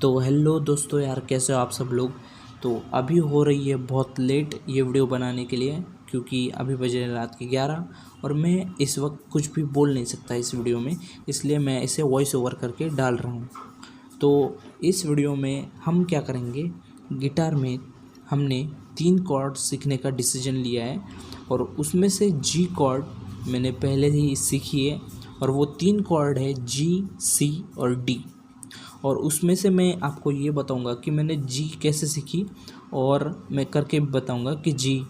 तो हेलो दोस्तों यार, कैसे हो आप सब लोग। तो अभी हो रही है बहुत लेट ये वीडियो बनाने के लिए, क्योंकि अभी बज रहे रात के 11 और मैं इस वक्त कुछ भी बोल नहीं सकता इस वीडियो में, इसलिए मैं इसे वॉइस ओवर करके डाल रहा हूँ। तो इस वीडियो में हम क्या करेंगे, गिटार में हमने 3 कॉर्ड सीखने का डिसीजन लिया है और उसमें से जी कॉर्ड मैंने पहले ही सीखी है और वो 3 कॉर्ड है जी, सी और डी। और उसमें से मैं आपको ये बताऊंगा कि मैंने जी कैसे सीखी और मैं करके बताऊंगा कि जी,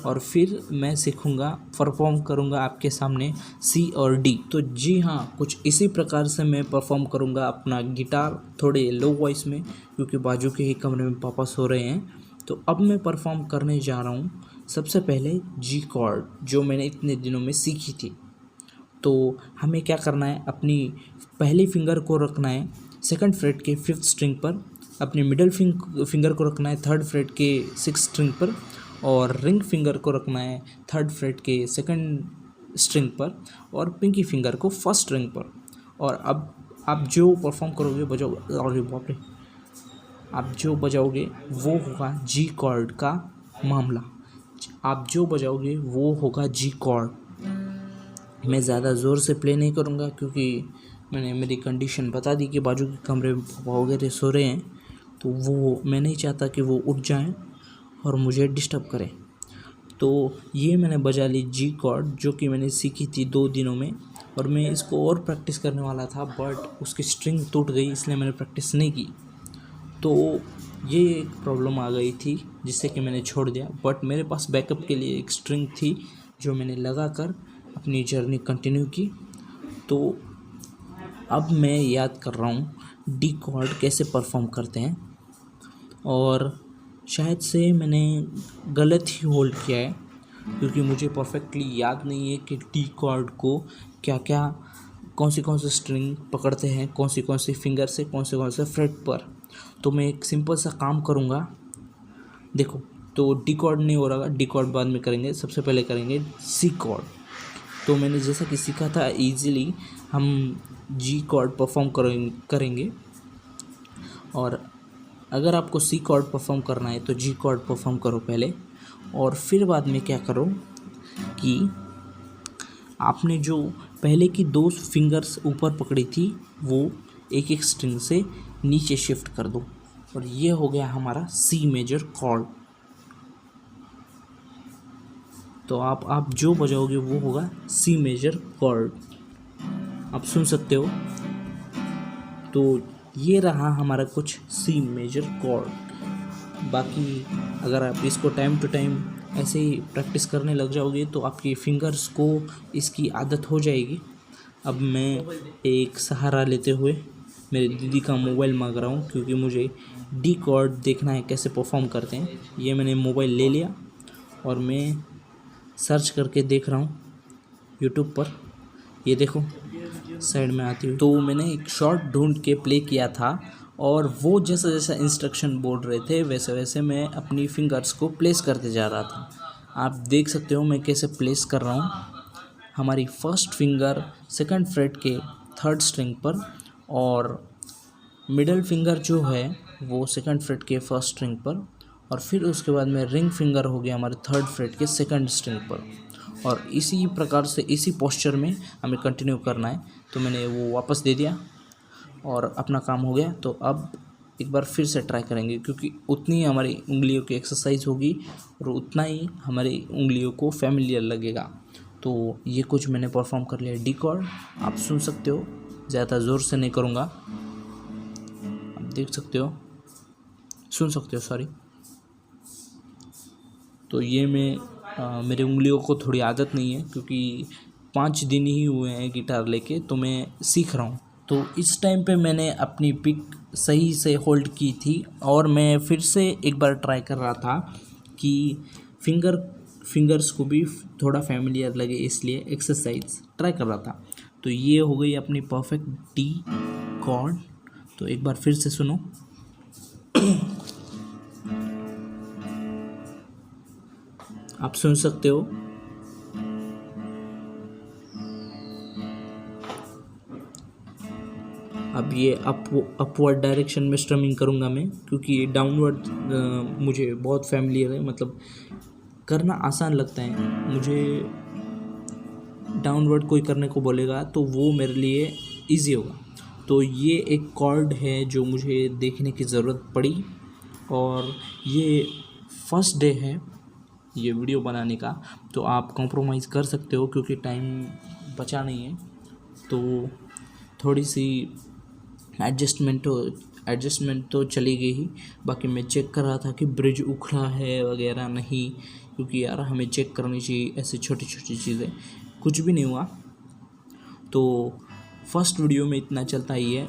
और फिर मैं सीखूंगा, परफॉर्म करूंगा आपके सामने सी और डी। तो जी हाँ, कुछ इसी प्रकार से मैं परफॉर्म करूंगा अपना गिटार थोड़े लो वॉइस में, क्योंकि बाजू के ही कमरे में पापा सो रहे हैं। तो अब मैं परफॉर्म करने जा रहा हूँ सबसे पहले जी कॉर्ड, जो मैंने इतने दिनों में सीखी थी। तो हमें क्या करना है, अपनी पहली फिंगर को रखना है सेकंड फ्रेट के 5th स्ट्रिंग पर, अपनी मिडल फिंगर को रखना है 3rd फ्रेट के 6th स्ट्रिंग पर, और रिंग फिंगर को रखना है 3rd फ्रेट के 2nd स्ट्रिंग पर, और पिंकी फिंगर को 1st स्ट्रिंग पर। और अब आप जो परफॉर्म करोगे, बजाओगे, और बाप रे, आप जो बजाओगे वो होगा जी कॉर्ड का मामला। आप जो बजाओगे वो होगा जी कॉर्ड। मैं ज़्यादा ज़ोर से प्ले नहीं करूँगा, क्योंकि मैंने मेरी कंडीशन बता दी कि बाजू के कमरे में पापा वगैरह सो रहे हैं, तो वो मैं नहीं चाहता कि वो उठ जाएं और मुझे डिस्टर्ब करें। तो ये मैंने बजा ली जी कॉर्ड, जो कि मैंने सीखी थी 2 दिनों में, और मैं इसको और प्रैक्टिस करने वाला था, बट उसकी स्ट्रिंग टूट गई, इसलिए मैंने प्रैक्टिस नहीं की। तो ये एक प्रॉब्लम आ गई थी जिससे कि मैंने छोड़ दिया, बट मेरे पास बैकअप के लिए एक स्ट्रिंग थी जो मैंने लगा कर अपनी जर्नी कंटिन्यू की। तो अब मैं याद कर रहा हूँ डी कॉर्ड कैसे परफॉर्म करते हैं, और शायद से मैंने गलत ही होल्ड किया है, क्योंकि मुझे परफेक्टली याद नहीं है कि डी कॉर्ड को क्या क्या, कौन सी स्ट्रिंग पकड़ते हैं, कौन सी फिंगर से, कौन से फ्रेट पर। तो मैं एक सिंपल सा काम करूँगा, देखो। तो डी कॉर्ड नहीं हो रहा, डी कॉर्ड बाद में करेंगे, सबसे पहले करेंगे सी कॉर्ड। तो मैंने जैसा कि सीखा था, इजीली हम जी कॉर्ड परफॉर्म करेंगे। और अगर आपको सी कॉर्ड परफॉर्म करना है तो जी कॉर्ड परफॉर्म करो पहले, और फिर बाद में क्या करो कि आपने जो पहले की 2 फिंगर्स ऊपर पकड़ी थी वो एक एक स्ट्रिंग से नीचे शिफ्ट कर दो, और ये हो गया हमारा सी मेजर कॉर्ड। तो आप जो बजाओगे वो होगा सी मेजर कॉर्ड, आप सुन सकते हो। तो ये रहा हमारा कुछ सी मेजर कॉर्ड। बाकी अगर आप इसको टाइम टू टाइम ऐसे ही प्रैक्टिस करने लग जाओगे तो आपकी फिंगर्स को इसकी आदत हो जाएगी। अब मैं एक सहारा लेते हुए मेरे दीदी का मोबाइल मांग रहा हूँ, क्योंकि मुझे डी कॉर्ड देखना है कैसे परफॉर्म करते हैं। ये मैंने मोबाइल ले लिया और मैं सर्च करके देख रहा हूँ यूट्यूब पर। ये देखो, साइड में आती हुई, तो मैंने एक शॉर्ट ढूंढ के प्ले किया था, और वो जैसा जैसा इंस्ट्रक्शन बोल रहे थे वैसे वैसे मैं अपनी फिंगर्स को प्लेस करते जा रहा था। आप देख सकते हो मैं कैसे प्लेस कर रहा हूँ। हमारी फर्स्ट फिंगर 2nd फ्रेट के 3rd स्ट्रिंग पर, और मिडल फिंगर जो है वो 2nd फ्रेट के 1st स्ट्रिंग पर, और फिर उसके बाद में रिंग फिंगर हो गया हमारे 3rd फ्रेट के 2nd स्ट्रिंग पर। और इसी प्रकार से इसी पोस्चर में हमें कंटिन्यू करना है। तो मैंने वो वापस दे दिया और अपना काम हो गया। तो अब एक बार फिर से ट्राई करेंगे, क्योंकि उतनी ही हमारी उंगलियों की एक्सरसाइज होगी और उतना ही हमारी उंगलियों को फैमिलियर लगेगा। तो ये कुछ मैंने परफॉर्म कर लिया डी कॉर्ड, आप सुन सकते हो, ज़्यादा ज़ोर से नहीं करूँगा, आप देख सकते हो, सुन सकते हो, सॉरी। तो ये मेरी उंगलियों को थोड़ी आदत नहीं है, क्योंकि 5 दिन ही हुए हैं गिटार लेके, तो मैं सीख रहा हूँ। तो इस टाइम पे मैंने अपनी पिक सही से होल्ड की थी, और मैं फिर से एक बार ट्राई कर रहा था कि फिंगर्स को भी थोड़ा फैमिलियर लगे, इसलिए एक्सरसाइज ट्राई कर रहा था। तो ये हो गई अपनी परफेक्ट डी कॉर्ड। तो एक बार फिर से सुनो। आप सुन सकते हो। अब ये अपवर्ड डायरेक्शन में स्ट्रमिंग करूँगा मैं, क्योंकि डाउनवर्ड मुझे बहुत फैमिलियर है, मतलब करना आसान लगता है मुझे। डाउनवर्ड कोई करने को बोलेगा तो वो मेरे लिए इजी होगा। तो ये एक कॉर्ड है जो मुझे देखने की ज़रूरत पड़ी, और ये फर्स्ट डे है ये वीडियो बनाने का, तो आप कॉम्प्रोमाइज़ कर सकते हो क्योंकि टाइम बचा नहीं है। तो थोड़ी सी एडजस्टमेंट तो चली गई ही। बाकी मैं चेक कर रहा था कि ब्रिज उखड़ा है वगैरह नहीं, क्योंकि यार हमें चेक करनी चाहिए ऐसी छोटी छोटी चीज़ें। कुछ भी नहीं हुआ। तो फर्स्ट वीडियो में इतना चलता ही है,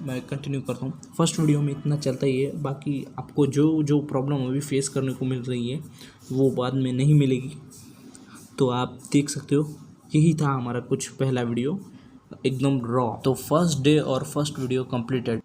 मैं कंटिन्यू करता हूँ। फर्स्ट वीडियो में इतना चलता ही है, बाकी आपको जो जो प्रॉब्लम अभी फेस करने को मिल रही है वो बाद में नहीं मिलेगी। तो आप देख सकते हो, यही था हमारा कुछ पहला वीडियो एकदम रॉ। तो फर्स्ट डे और फर्स्ट वीडियो कंप्लीटेड।